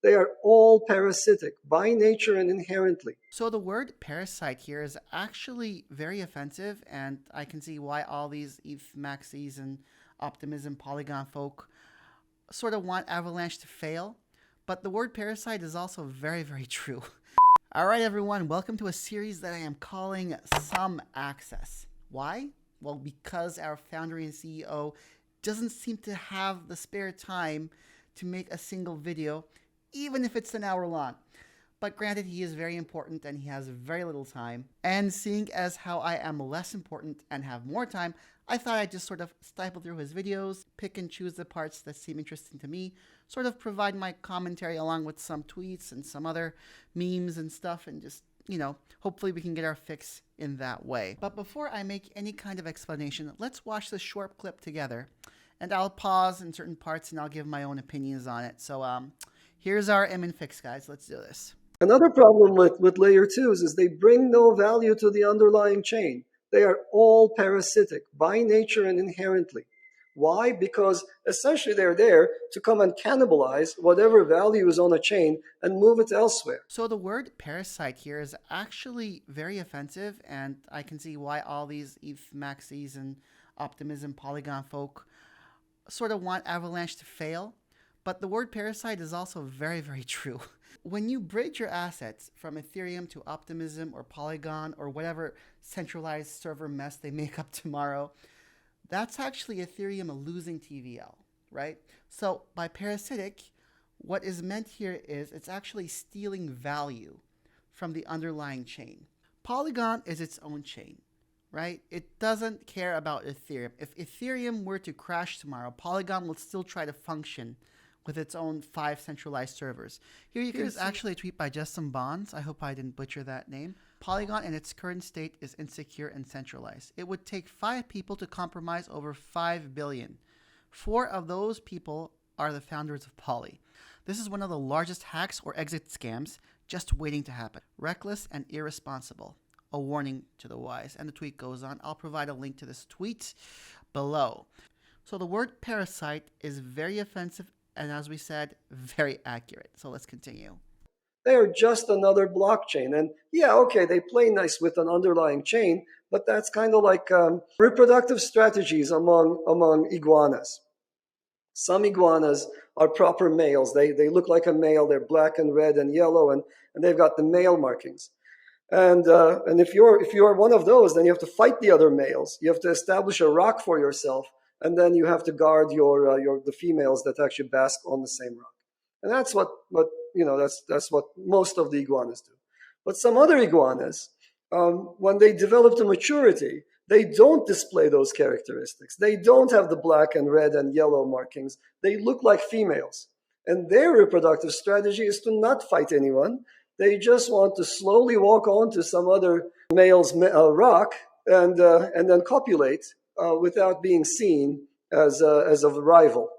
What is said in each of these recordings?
They are all parasitic by nature and inherently. So the word parasite here is actually very offensive, and I can see why all these ETH maxis and optimism Polygon folk sort of want Avalanche to fail. But the word parasite is also very, very true. All right, everyone, welcome to a series that I am calling Some Access. Why? Well, because our founder and CEO doesn't seem to have the spare time to make a single video, even if it's an hour long. But granted, he is very important and he has very little time. And seeing as how I am less important and have more time, I thought I'd just sort of stifle through his videos, pick and choose the parts that seem interesting to me, sort of provide my commentary along with some tweets and some other memes and stuff, and just, hopefully we can get our fix in that way. But before I make any kind of explanation, let's watch this short clip together. And I'll pause in certain parts and I'll give my own opinions on it. So here's our M and fix, guys. Let's do this. Another problem with layer twos is they bring no value to the underlying chain. They are all parasitic by nature and inherently. Why? Because essentially they're there to come and cannibalize whatever value is on a chain and move it elsewhere. So the word parasite here is actually very offensive, and I can see why all these ETH maxis and optimism Polygon folk sort of want Avalanche to fail. But the word parasite is also very, very true. When you bridge your assets from Ethereum to Optimism or Polygon or whatever centralized server mess they make up tomorrow, that's actually Ethereum losing TVL, right? So by parasitic, what is meant here is it's actually stealing value from the underlying chain. Polygon is its own chain, right? It doesn't care about Ethereum. If Ethereum were to crash tomorrow, Polygon will still try to function with its own 5 centralized servers. Here's actually a tweet by Justin Bonds. I hope I didn't butcher that name. Polygon in its current state is insecure and centralized. It would take 5 people to compromise over 5 billion. 4 of those people are the founders of Poly. This is one of the largest hacks or exit scams just waiting to happen. Reckless and irresponsible. A warning to the wise. And the tweet goes on. I'll provide a link to this tweet below. So the word parasite is very offensive and, as we said, very accurate. So let's continue. They are just another blockchain. And yeah, okay, they play nice with an underlying chain, but that's kind of like reproductive strategies among iguanas. Some iguanas are proper males. They look like a male. They're black and red and yellow, and they've got the male markings. And if you're one of those, then you have to fight the other males. You have to establish a rock for yourself, and then you have to guard the females that actually bask on the same rock. And that's what that's what most of the iguanas do. But some other iguanas, when they develop to maturity, they don't display those characteristics. They don't have the black and red and yellow markings. They look like females. And their reproductive strategy is to not fight anyone. They just want to slowly walk onto some other male's rock and then copulate without being seen as a rival.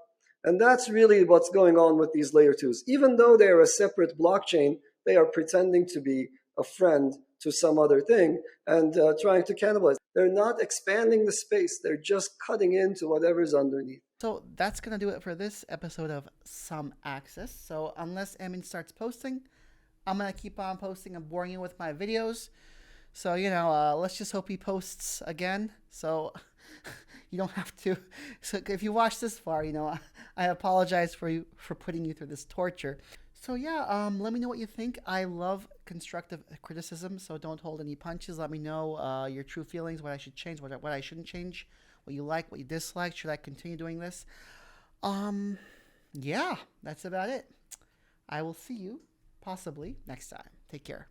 And that's really what's going on with these layer twos. Even though they are a separate blockchain, they are pretending to be a friend to some other thing and trying to cannibalize. They're not expanding the space. They're just cutting into whatever's underneath. So that's going to do it for this episode of Some Access. So unless Emin starts posting, I'm going to keep on posting and boring you with my videos. So, let's just hope he posts again. So you don't have to. So if you watch this far, I apologize for putting you through this torture. So yeah, let me know what you think. I love constructive criticism, so don't hold any punches. Let me know your true feelings, what I should change, what I shouldn't change, what you like, what you dislike. Should I continue doing this? Yeah, that's about it. I will see you possibly next time. Take care.